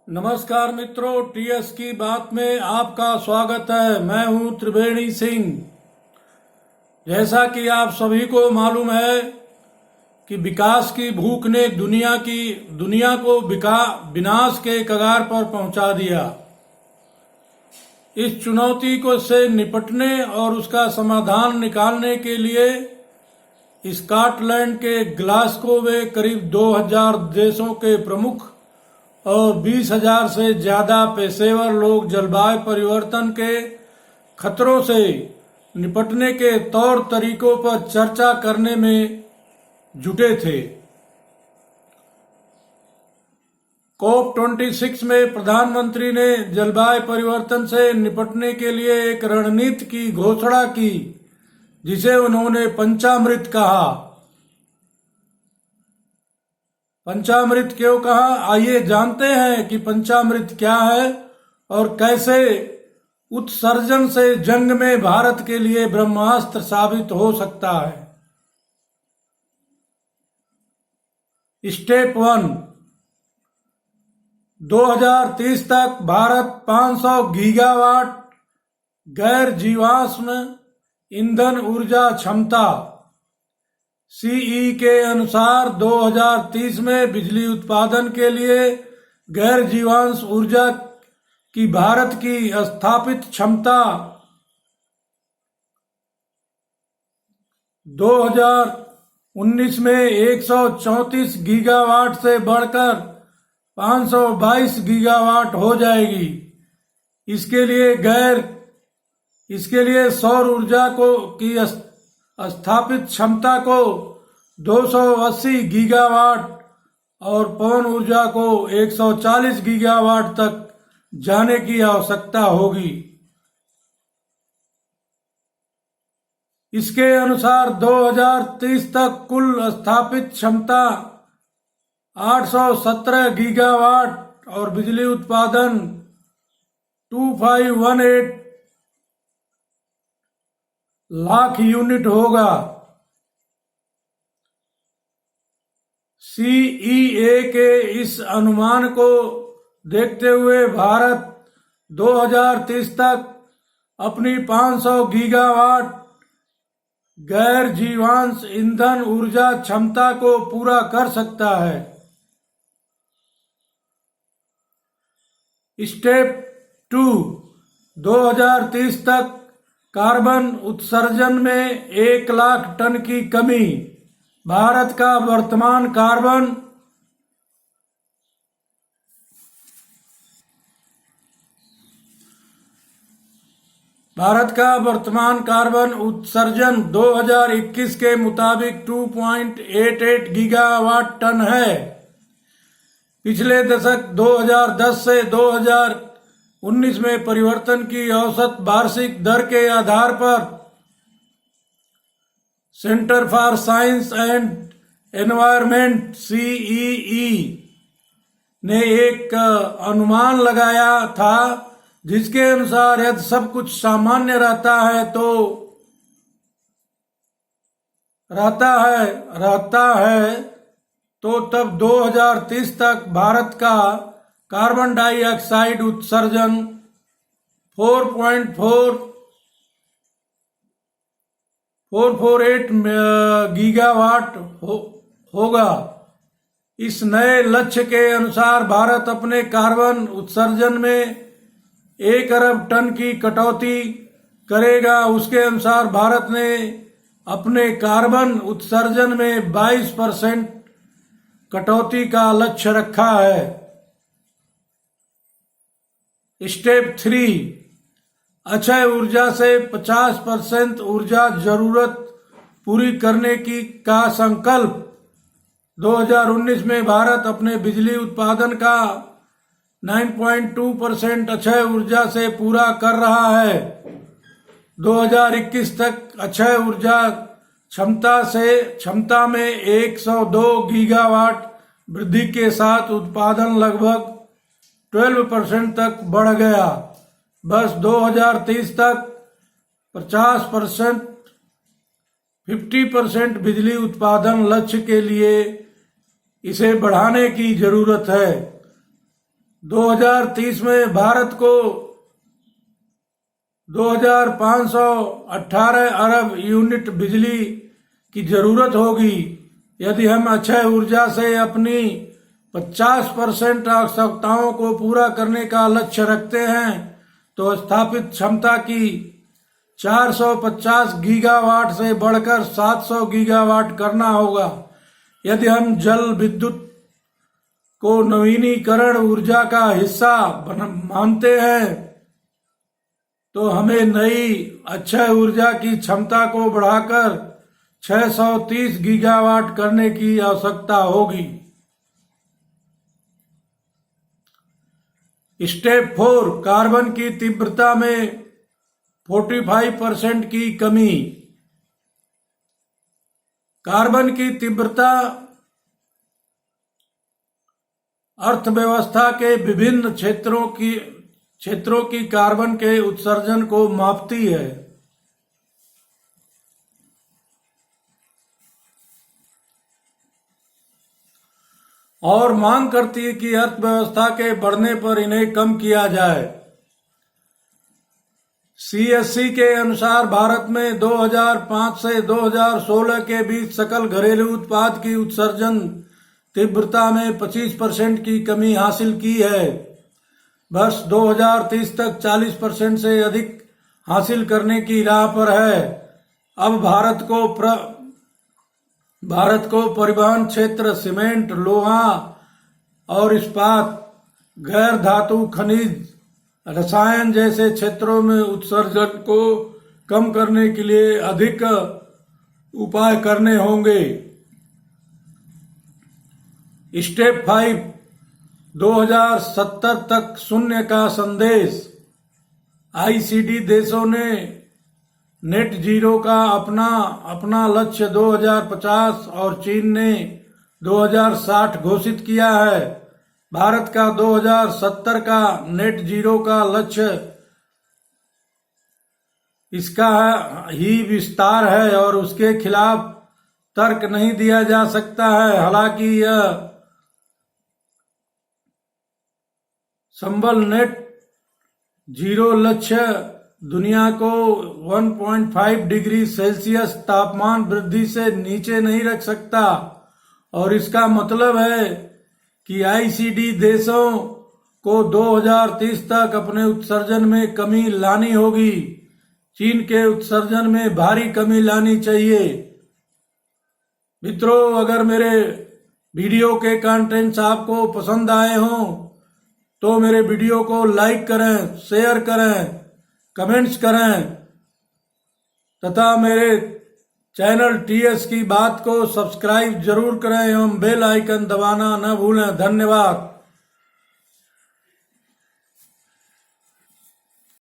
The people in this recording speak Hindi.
नमस्कार मित्रों, टीएस की बात में आपका स्वागत है। मैं हूं त्रिवेणी सिंह। जैसा कि आप सभी को मालूम है कि विकास की भूख ने दुनिया को विनाश के कगार पर पहुंचा दिया। इस चुनौती को से निपटने और उसका समाधान निकालने के लिए स्कॉटलैंड के ग्लासगो में करीब 2000 देशों के प्रमुख और 20,000 से ज्यादा पेशेवर लोग जलवायु परिवर्तन के खतरों से निपटने के तौर तरीकों पर चर्चा करने में जुटे थे। COP26 में प्रधानमंत्री ने जलवायु परिवर्तन से निपटने के लिए एक रणनीति की घोषणा की, जिसे उन्होंने पंचामृत कहा। पंचामृत क्यों कहा, आइए जानते हैं कि पंचामृत क्या है और कैसे उत्सर्जन से जंग में भारत के लिए ब्रह्मास्त्र साबित हो सकता है। स्टेप 1, 2030 तक भारत 500 गीगावाट गैर जीवाश्म ईंधन ऊर्जा क्षमता। सीई के अनुसार 2030 में बिजली उत्पादन के लिए गैर जीवाश्म ऊर्जा की भारत की स्थापित क्षमता 2019 में 134 गीगावाट से बढ़कर 522 गीगावाट हो जाएगी। इसके लिए सौर ऊर्जा की स्थापित क्षमता को 280 गीगावाट और पवन ऊर्जा को 140 गीगावाट तक जाने की आवश्यकता होगी। इसके अनुसार 2030 तक कुल स्थापित क्षमता 817 गीगावाट और बिजली उत्पादन 2518 लाख यूनिट होगा। सीईए के इस अनुमान को देखते हुए भारत 2030 तक अपनी 500 गीगावाट गैर जीवाश्म ईंधन ऊर्जा क्षमता को पूरा कर सकता है। स्टेप 2, 2030 तक कार्बन उत्सर्जन में 1 लाख टन की कमी। भारत का वर्तमान कार्बन उत्सर्जन 2021 के मुताबिक 2.88 गीगावाट टन है। पिछले दशक 2010 से 2019 में परिवर्तन की औसत वार्षिक दर के आधार पर centre for science and environment CEE ने एक अनुमान लगाया था, जिसके अनुसार यदि सब कुछ सामान्य रहता है तो तब 2030 तक भारत का कार्बन डाइऑक्साइड उत्सर्जन 448 गीगावाट होगा। इस नए लक्ष्य के अनुसार भारत अपने कार्बन उत्सर्जन में 1 अरब टन की कटौती करेगा। उसके अनुसार भारत ने अपने कार्बन उत्सर्जन में 22% कटौती का लक्ष्य रखा है। स्टेप 3, अक्षय ऊर्जा से 50% ऊर्जा जरूरत पूरी करने का संकल्प। 2019 में भारत अपने बिजली उत्पादन का 9.2% अक्षय ऊर्जा से पूरा कर रहा है। 2021 तक अक्षय ऊर्जा क्षमता में 102 गीगावाट वृद्धि के साथ उत्पादन लगभग 12% तक बढ़ गया। बस 2030 तक 50% बिजली उत्पादन लक्ष्य के लिए इसे बढ़ाने की जरूरत है। 2030 में भारत को 2518 अरब यूनिट बिजली की जरूरत होगी। यदि हम अक्षय ऊर्जा से अपनी 50% आवश्यकताओं को पूरा करने का लक्ष्य रखते हैं तो स्थापित क्षमता की 450 गीगावाट से बढ़कर 700 गीगावाट करना होगा। यदि हम जल विद्युत को नवीनीकरण ऊर्जा का हिस्सा मानते हैं तो हमें नई अक्षय ऊर्जा की क्षमता को बढ़ाकर 630 गीगावाट करने की आवश्यकता होगी। स्टेप 4, कार्बन की तीव्रता में 45% की कमी। कार्बन की तीव्रता अर्थव्यवस्था के विभिन्न क्षेत्रों की कार्बन के उत्सर्जन को मापती है। और मांग करती है कि अर्थव्यवस्था के बढ़ने पर इन्हें कम किया जाए। सीएससी के अनुसार भारत में 2005 से 2016 के बीच सकल घरेलू उत्पाद की उत्सर्जन तीव्रता में 25% की कमी हासिल की है। वर्ष 2030 तक 40% से अधिक हासिल करने की राह पर है। अब भारत को परिवहन क्षेत्र, सीमेंट, लोहा और इस्पात, गैर धातु खनिज, रसायन जैसे क्षेत्रों में उत्सर्जन को कम करने के लिए अधिक उपाय करने होंगे। स्टेप 5, 2070 तक शून्य का संदेश। आईसीडी देशों ने नेट जीरो का अपना लक्ष्य 2050 और चीन ने 2060 घोषित किया है। भारत का 2070 का नेट जीरो का लक्ष्य इसका ही विस्तार है और उसके खिलाफ तर्क नहीं दिया जा सकता है। हालांकि यह संबल नेट जीरो लक्ष्य दुनिया को 1.5 डिग्री सेल्सियस तापमान वृद्धि से नीचे नहीं रख सकता और इसका मतलब है कि आईसीडी देशों को 2030 तक अपने उत्सर्जन में कमी लानी होगी। चीन के उत्सर्जन में भारी कमी लानी चाहिए। मित्रों, अगर मेरे वीडियो के कंटेंट्स आपको पसंद आए हों तो मेरे वीडियो को लाइक करें, शेयर करें, कमेंट्स करें तथा मेरे चैनल टीएस की बात को सब्सक्राइब जरूर करें एवं बेल आइकन दबाना न भूलें। धन्यवाद।